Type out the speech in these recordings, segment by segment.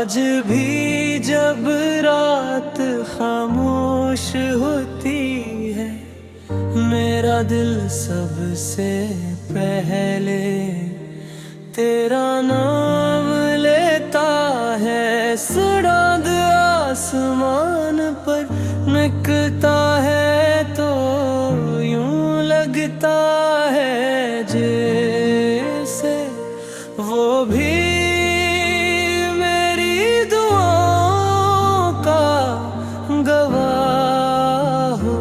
आज भी जब रात खामोश होती है, मेरा दिल सबसे पहले तेरा नाम लेता है। सुराग आसमान पर निकलता है तो यूं लगता है जैसे वो भी मेरी दुआओं का गवाह हो।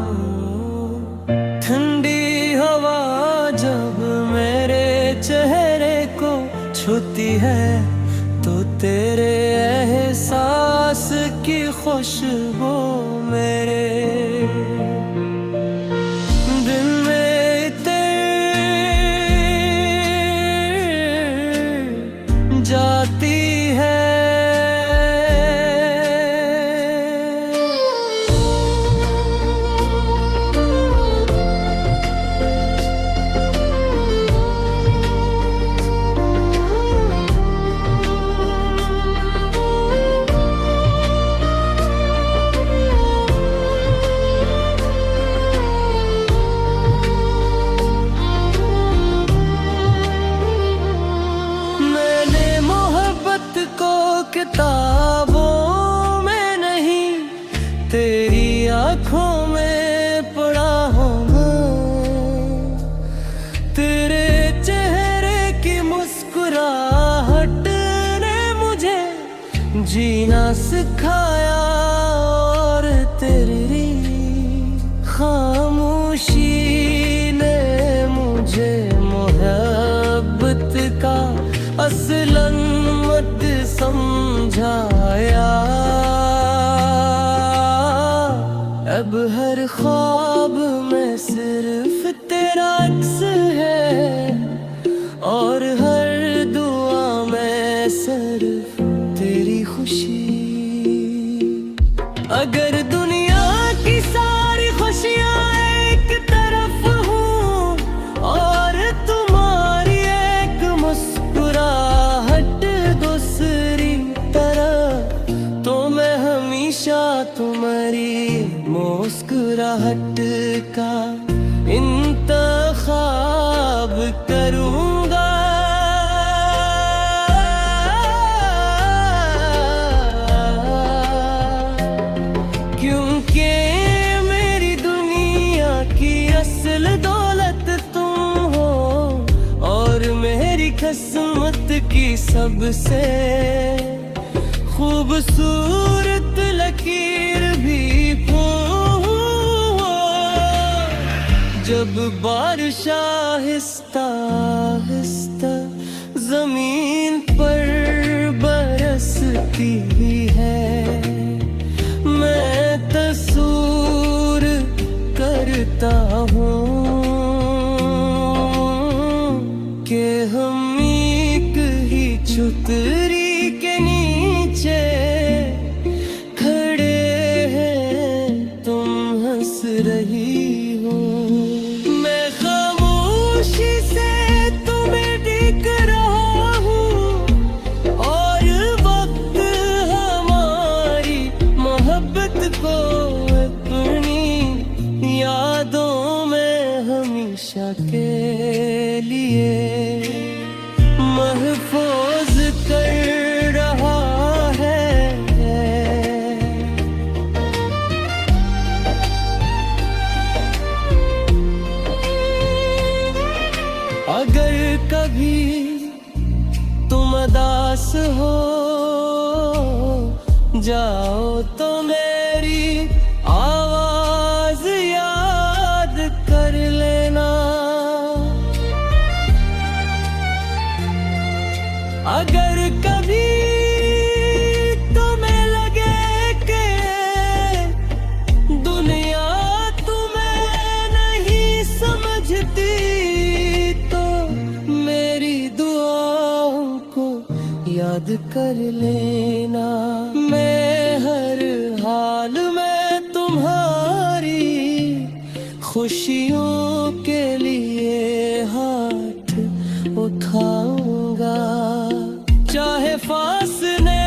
ठंडी हवा जब मेरे चेहरे को छूती है तो तेरे एहसास की खुशबू मेरे दिल में उतर जाती है। किताबों में नहीं, तेरी आँखों में पढ़ा होगा। तेरे चेहरे की मुस्कुराहट ने मुझे जीना सिखाया और तेरी खामोशी ने मुझे मोहब्बत का असलन मत समझाया। अब हर ख्वाब में सिर्फ तेरा अक्स है और हर दुआ में सिर्फ तेरी खुशी। अगर दुनिया की सारी खुशियां एक तरफ हूँ और तुम्हारी एक मुस्कुराहट दूसरी तरफ, तो मैं हमेशा तुम्हारी मुस्कुराहट का इंतखाब करूँगा। क्योंकि मेरी दुनिया की असल दौलत तुम हो और मेरी किस्मत की सबसे खूबसूरत लकीर भी तुम हो। जब बारिश आहिस्ता आहिस्ता जमीन पर बरसती है, मैं तस्वीर करता हूँ कि हम एक ही छतरी के नीचे खड़े हैं, तुम हंस रही हो। मैं खामोशी से तुम्हें देख रहा हूँ और वक्त हमारी मोहब्बत को अपनी यादों में हमेशा के लिए महफूज कर रहा है। अगर कभी तुम उदास हो जाओ तो मेरी आवाज याद कर लेना। अगर कभी तुम्हें लगे कि दुनिया तुम्हें नहीं समझती, तो मेरी दुआओं को याद कर लेना। मैं हर हाल में तुम्हारी खुशियों के लिए हाथ उठाऊंगा। चाहे फासले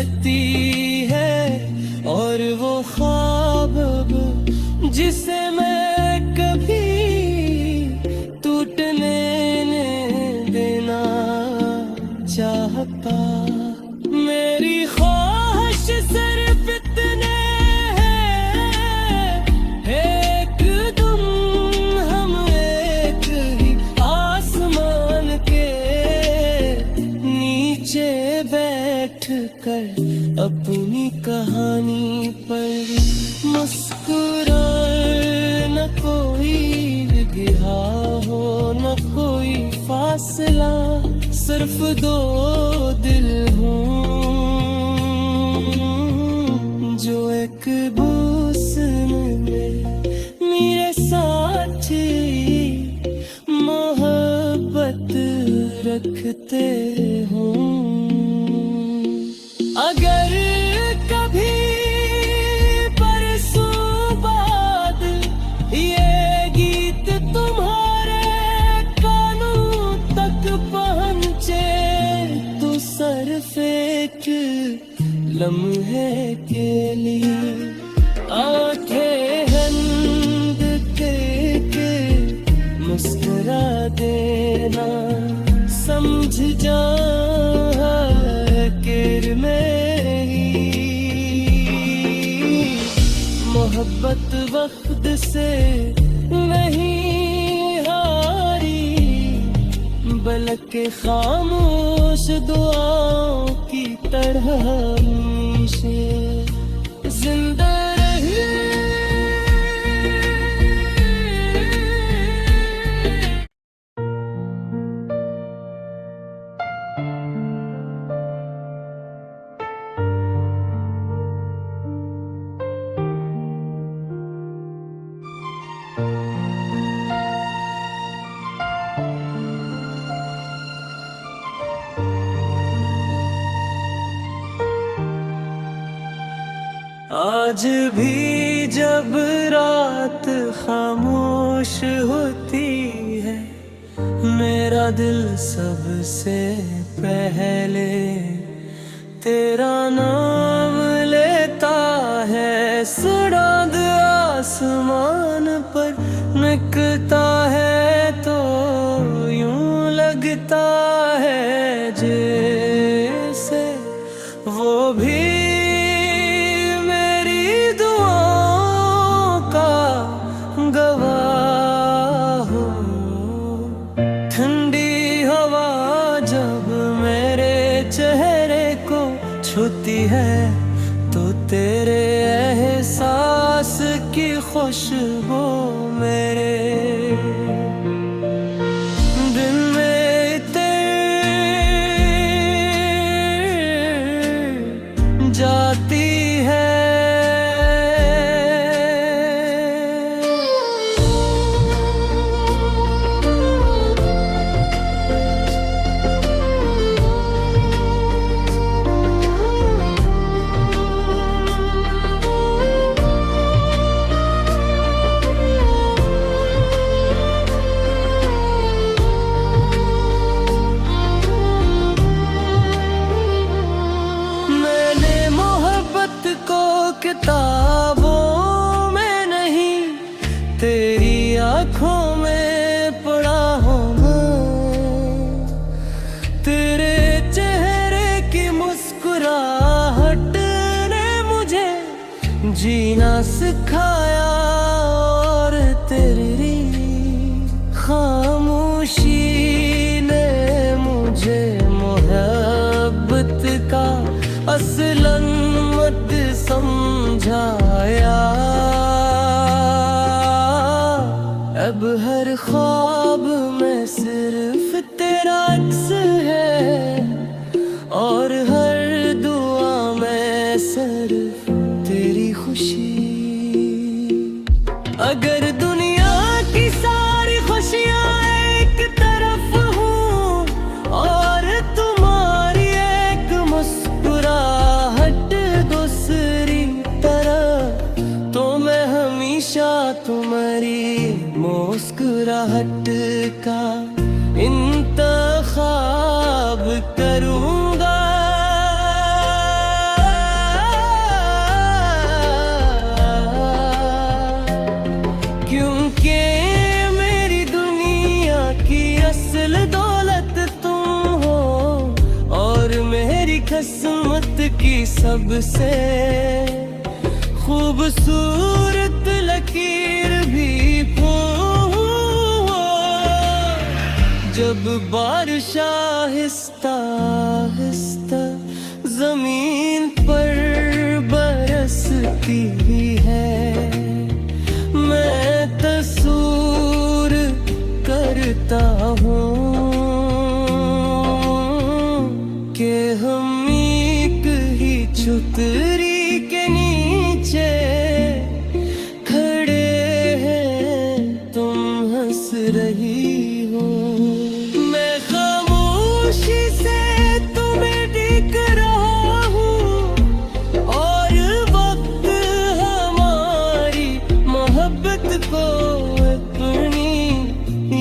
रहती है, और वो ख्वाब अब जिसे मैं कभी टूटने नहीं देना चाहता। मेरी ख्वाहिश सिर्फ इतने है, एक दम हम एक ही आसमान के नीचे बैठ कर अपनी कहानी पर मुस्कुराए, न कोई गिरा हो न कोई फासला, सिर्फ दो दिल हों जो एक दूसरे में मेरे साथी मोहब्बत रखते हों। अगर कभी परसों बाद ये गीत तुम्हारे कानों तक पहुँचे, तो सिर्फ एक लम्हे के लिए आंखें बंद करके मुस्कुरा देना, समझ जा के में ही मोहब्बत वक्त से नहीं हारी, बल्कि खामोश दुआओं की तरह हमेशा जिंदा रही। आज भी जब रात खामोश होती है, मेरा दिल सबसे पहले तेरा नाम लेता है। सुराग आसमान पर निकलता है तो यूं लगता है जैसे वो भी छूती है तो तेरे एहसास की खुशबू मेरे दिन में तेरे जाती है। किताबों में नहीं तेरी आँखों में पढ़ा हूँ, तेरे चेहरे की मुस्कुराहट ने मुझे जीना सिखाया, और तेरी खामोशी ने मुझे मोहब्बत का असलन मत समझाया। अब हर ख्वाब में सिर्फ तेरा अक्स है, और हर दुआ में सिर्फ तेरी खुशी। अगर दुनिया की सारी खुशियाँ एक तरफ हूँ और तुम्हारी एक मुस्कुराहट दूसरी तरफ, तो मैं हमेशा तुम्हारी मुस्कुराहट का इंतखाब करूँगा। किस्मत की सबसे खूबसूरत लकीर भी जब बारिश आहिस्ता आहिस्ता जमीन पर बरसती है, मैं तस्वीर करता हूँ कि हम एक ही छतरी के नीचे खड़े हैं, तुम हंस रही हो। मैं खामोशी से तुम्हें देख रहा हूँ और वक्त हमारी मोहब्बत को अपनी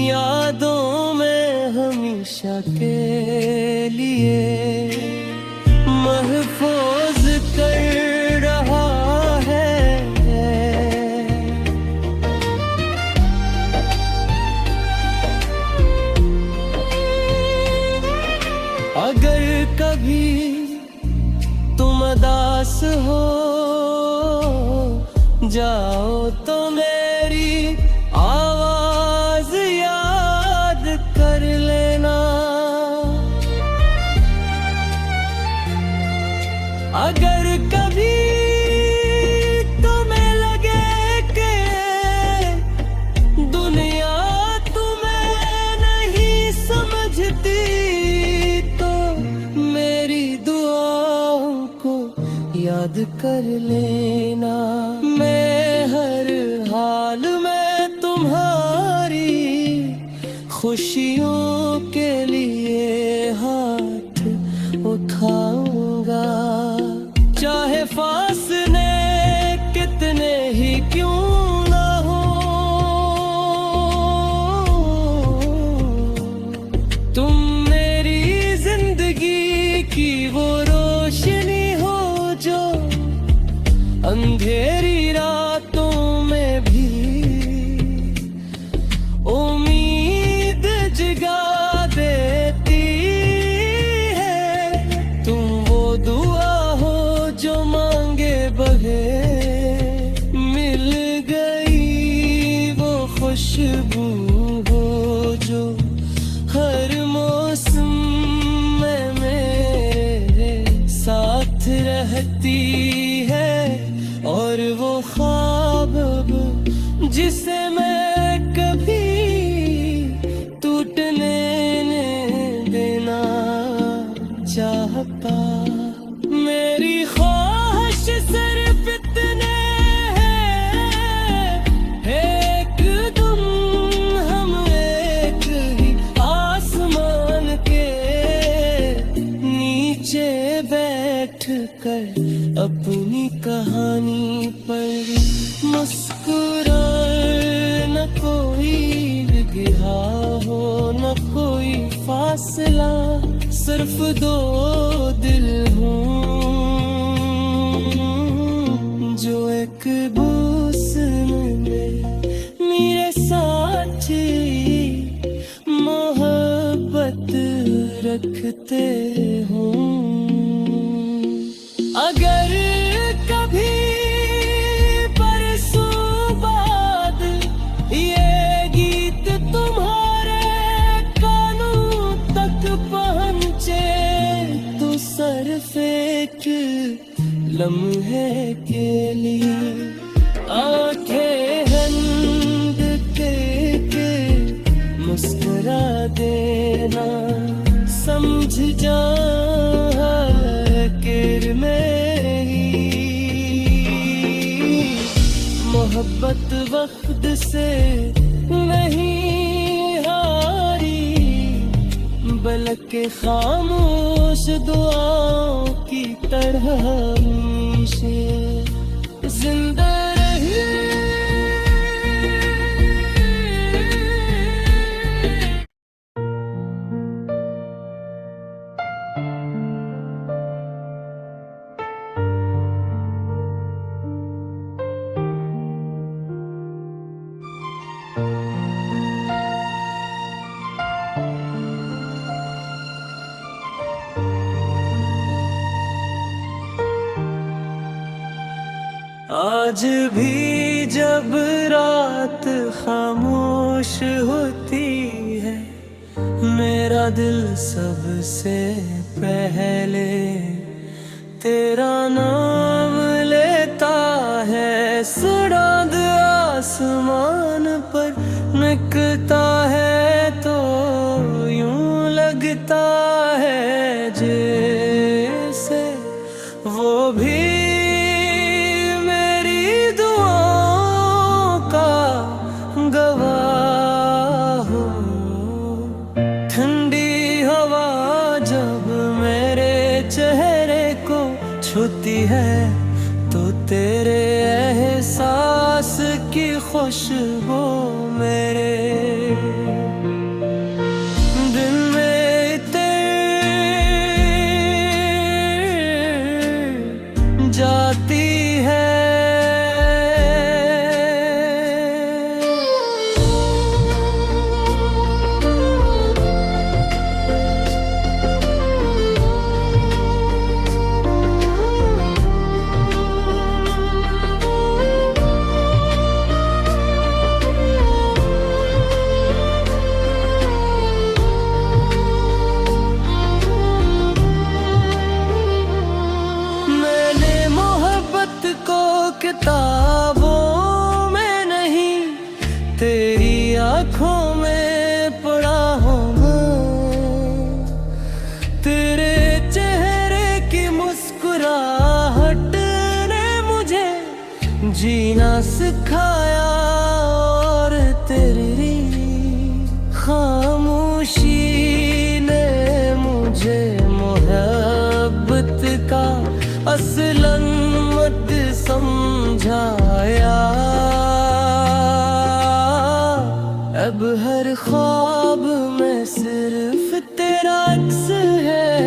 यादों में हमेशा के लिए महफूज कर रहा है। अगर कभी तुम उदास हो जाओ तो मेरी आवाज याद कर लेना। अगर कभी तुम्हें लगे कि दुनिया तुम्हें नहीं समझती तो मेरी दुआओं को याद कर लेना। मैं हर हाल में तुम्हारी खुशियों के लिए हाथ उठाऊंगा, चाहे फासले कितने ही क्यों ना हो। तुम मेरी जिंदगी की वो रोशनी हो जो अंधेरी रातों में भी उम्मीद जगा देती है। तुम वो दुआ हो जो मांगे बगैर मिल गई, वो खुशबू हो जो हर मौसम में मेरे साथ रहती है, और वो ख्वाब जिसे मैं कभी टूटने देना चाहता। मेरी ख्वाहिश सिर्फ इतने है एक दम हम एक ही आसमान के नीचे बैठ कर अपनी कहानी पर मुस्कुराए, न कोई गिरा हो न कोई फासला, सिर्फ दो दिल हों जो एक दूसरे में मेरे साथ मोहब्बत रखते हों। अगर कभी बरसों बाद ये गीत तुम्हारे कानों तक पहुँचे तो सिर्फ एक लम्हे के लिए आंखें बंद करके मुस्कुरा देना। समझ जा में ही मोहब्बत वक्त से नहीं हारी, बल्कि खामोश दुआओं की तरह हमेशा जिंदा रही। आज भी जब रात खामोश होती है, मेरा दिल सबसे पहले तेरा नाम लेता है। सुराग आसमान पर निकलता है तो यूं लगता है जैसे वो भी मेरी दुआओं का गवाह हो। ठंडी हवा जब मेरे चेहरे को छूती है तो तेरे एहसास की खुशबू मेरे दिल में उतर जाती है। किताबों में नहीं, तेरी आँखों में पढ़ा होगा। तेरे चेहरे की मुस्कुराहट ने मुझे जीना सिखाया और तेरी खामोशी ने मुझे मोहब्बत का असलन मत समझाया। अब हर ख्वाब में सिर्फ तेरा अक्स है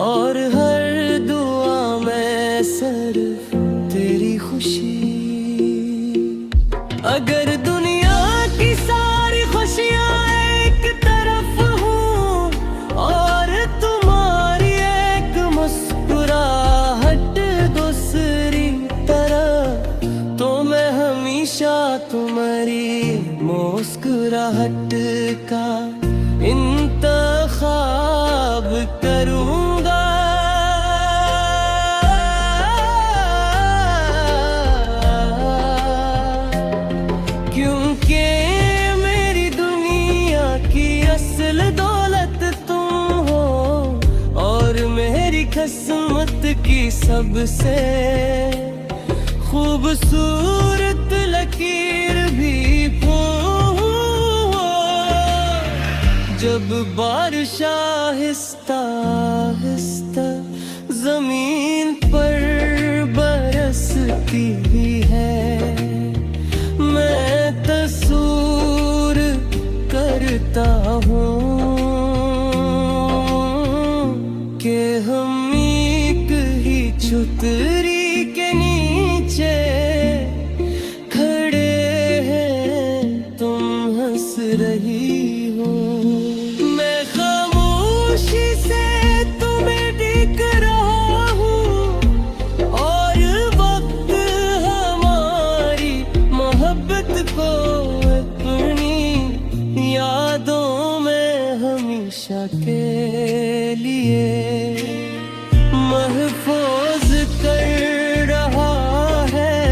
और हर दुआ में सिर्फ तेरी खुशी। अगर दुनिया की सारी खुशियाँ एक तरफ हूँ और तुम्हारी एक मुस्कुराहट दूसरी तरफ, तो मैं हमेशा तुम्हारी मुस्कुराहट का इंतखाब करूँगा। क्योंकि मेरी दुनिया की असल दौलत तुम हो और मेरी किस्मत की सबसे खूबसूरत लकीर भी तुम हो। जब बारिश आहिस्ता आहिस्ता जमीन पर बरसती है, मैं तस्वीर करता हूँ कि हम एक ही छतरी के नीचे खड़े हैं, तुम हंस रही हो। मैं खामोशी से तुम्हें देख रहा हूँ और वक्त हमारी मोहब्बत को अपनी यादों में हमेशा के लिए महफूज कर रहा है।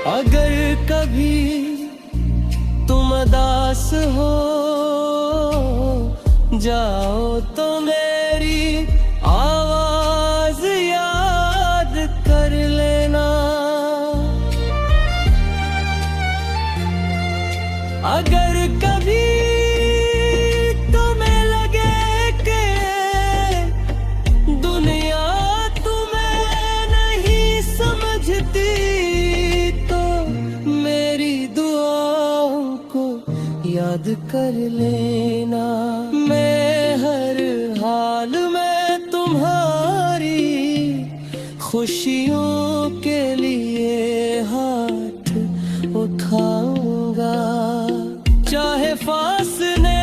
अगर कभी तुम उदास हो जाओ तो मेरी आवाज याद कर लेना। अगर कभी तुम्हें लगे कि दुनिया तुम्हें नहीं समझती, तो मेरी दुआओं को याद कर लेना। मैं हर हाल में तुम्हारी खुशियों के लिए हाथ उठाऊंगा। चाहे फासले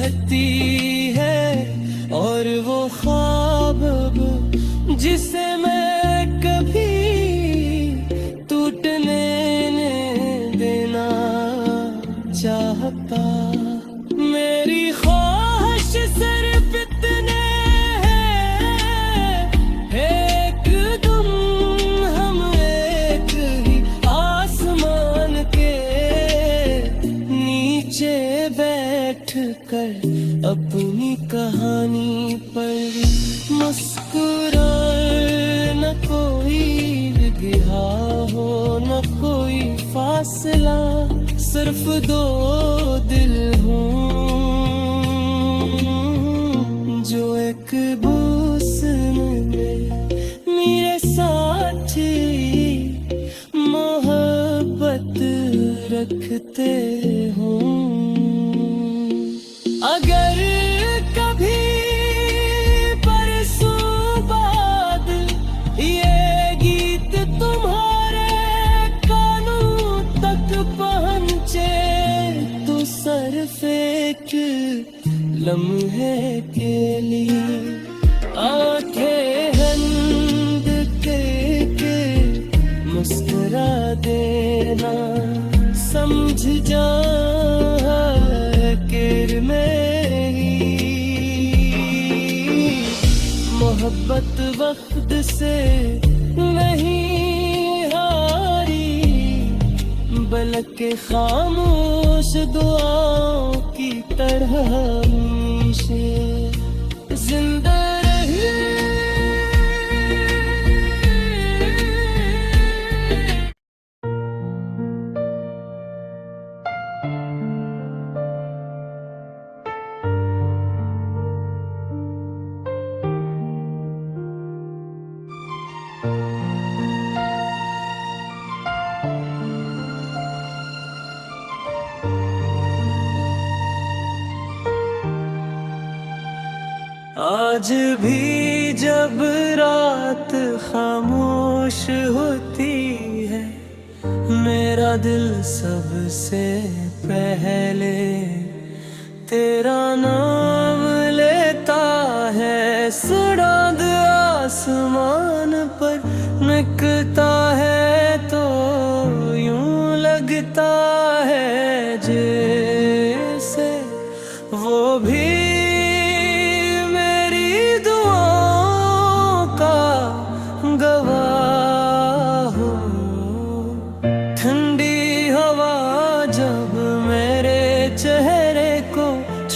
रहती है, और वो ख्वाब जिसे मैं कभी टूटने नहीं देना चाहता। मेरी ख्वाहिश सिर्फ इतने है, एक दम हम एक ही आसमान के नीचे बैठ कर अपनी कहानी पर मुस्कुराए। न कोई गिरा हो न कोई फासला, सिर्फ दो दिल हों जो एक बूसन में मेरे साथी मोहब्बत रखते हों। अगर कभी परसों बाद ये गीत तुम्हारे कानों तक पहुंचे, तो सिर्फ एक लम्हे के लिए आंखें बंद करके मुस्कुरा देना। समझ जा के मेरी मोहब्बत वक्त से नहीं हारी, बल्कि खामोश दुआओं की तरह हमेशा जिंदा रही। आज भी जब रात खामोश होती है, मेरा दिल सबसे पहले तेरा नाम लेता है। सुराग आसमान पर निकलता है तो यूं लगता है जैसे वो भी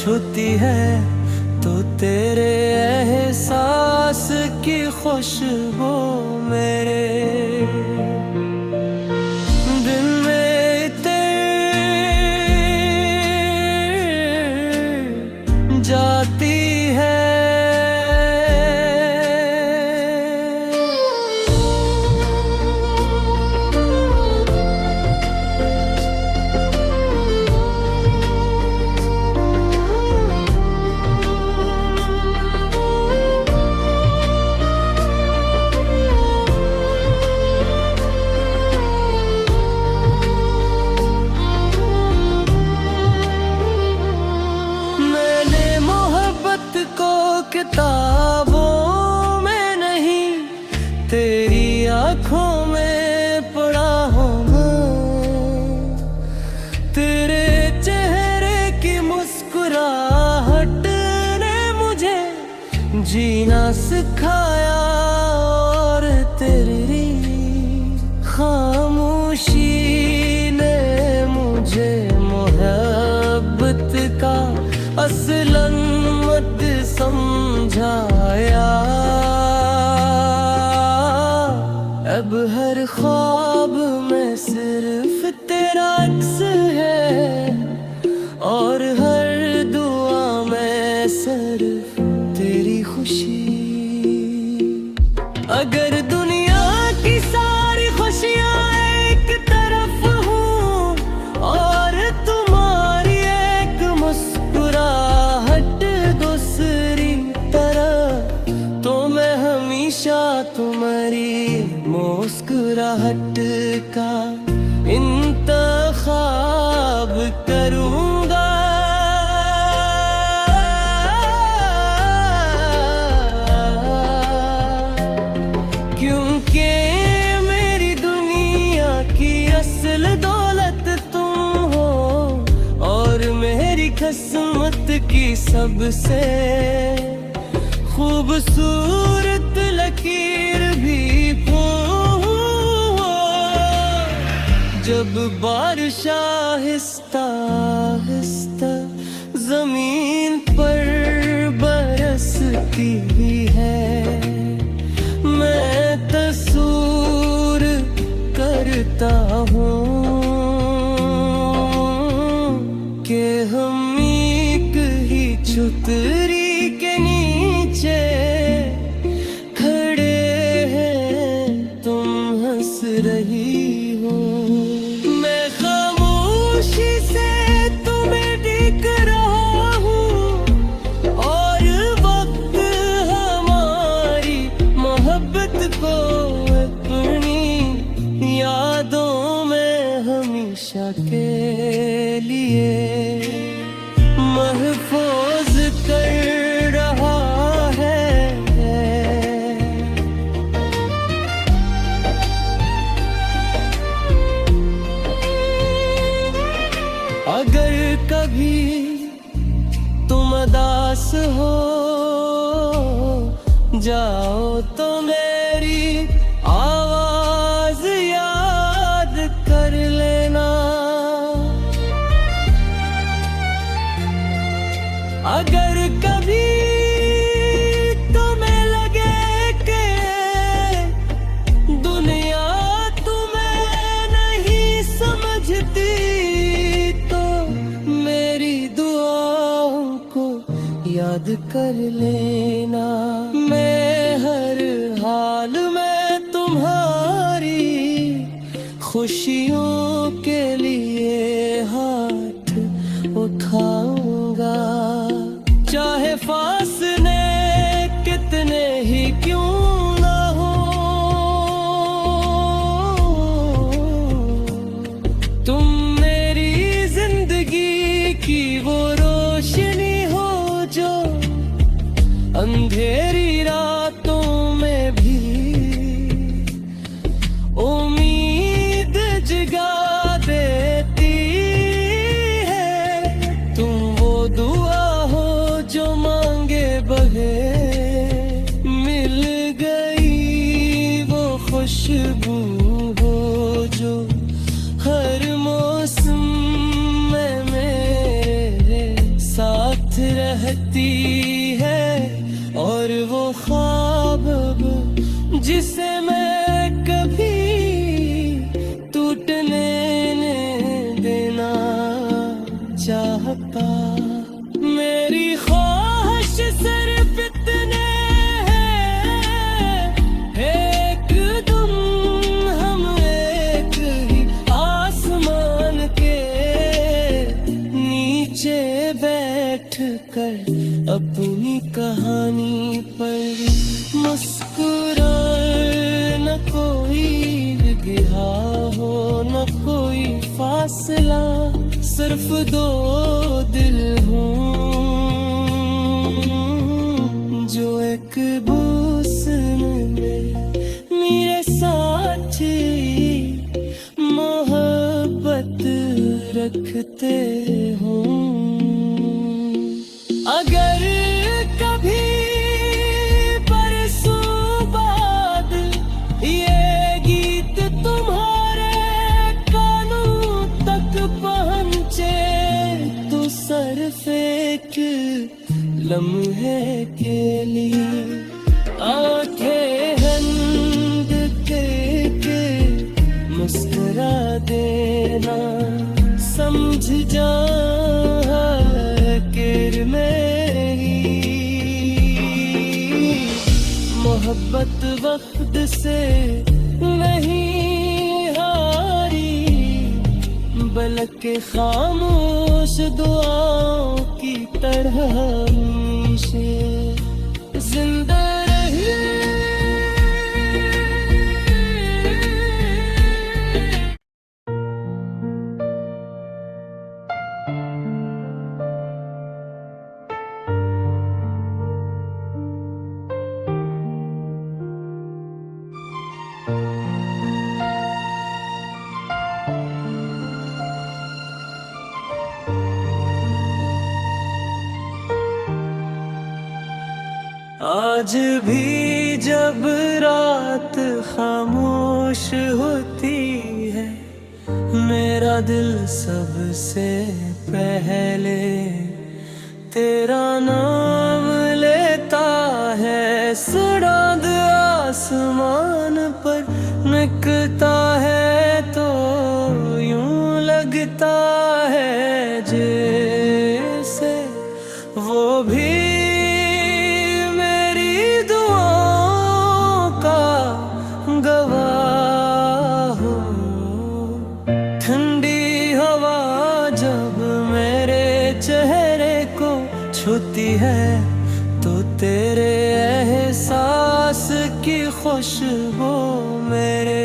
छूती है, तो तेरे एहसास की खुशबू मेरे दिल में उतर जाती है। किताबों में नहीं, तेरी आंखों में पढ़ा होगा। तेरे चेहरे की मुस्कुराहट ने मुझे जीना सिखाया, और तेरी खामोशी ने मुझे मोहब्बत का असलन मत समझाया। अब हर ख्वाब में सिर्फ तेरा अक्स है, और हर दुआ में सिर्फ तेरी खुशी। अगर दुनिया की सारी खुशियाँ एक तरफ हूँ, और तुम्हारी एक मुस्कुराहट दूसरी तरफ, तो मैं हमेशा तुम्हारी मुस्कुराहट का इंतखाब करूँगा। किस्मत की सबसे खूबसूरत लकीर भी हो। जब बारिश आहिस्ता आहिस्ता जमीन पर बरसती है, मैं तस्वीर करता हूँ कि हम एक ही छतरी के नीचे खड़े हैं, तुम हंस रही हो। मैं खामोशी से तुम्हें देख रहा हूँ और वक्त हमारी मोहब्बत को अपनी यादों में हमेशा के लिए महफूज कर रहा है। अगर कभी तुम उदास हो जाओ तो मेरी आवाज याद कर लेना। अगर कभी तुम्हें लगे कि दुनिया तुम्हें नहीं समझती, तो मेरी दुआओं को याद कर लेना। मैं हर हाल में तुम्हारी खुशियों के लिए हाथ उठाऊंगा, चाहे फासले कितने ही क्यों ना हो। तुम मेरी जिंदगी की वो रोशनी हो जो अंधेरी रातों में भी उम्मीद जगा देती है। तुम वो दुआ हो जो मांगे बहे मिल गई, वो खुशबू हो जो हर मौसम में मेरे साथ रहती है। और वो ख्वाब जिसे मैं कभी टूटने नहीं देना चाहता। मेरी ख्वाहिश सिर्फ इतने है, एक दिन हम एक ही आसमान के नीचे बैठ कर अपनी कहानी पर मुस्कुराए, न कोई गिरा हो न कोई फासला, सिर्फ दो दिल हों जो एक बूसन में मेरे साथ मोहब्बत रखते हों। अगर कभी बरसों बाद ये गीत तुम्हारे कानों तक पहुँचे, तो सिर्फ एक लम्हे के लिए आंखें बंद करके मुस्कुरा देना। समझ जा मेरी मोहब्बत वक्त से नहीं हारी, बल्कि खामोश दुआओं की तरह हमेशा जिंदा रही। आज भी जब रात खामोश होती है, मेरा दिल सबसे पहले तेरा नाम लेता है। सुराग आसमान पर निकलता है तो यूं लगता है जैसे वो भी मेरी दुआओं का गवाह हो। ठंडी हवा जब मेरे चेहरे को छूती है तो तेरे एहसास की खुशबू मेरे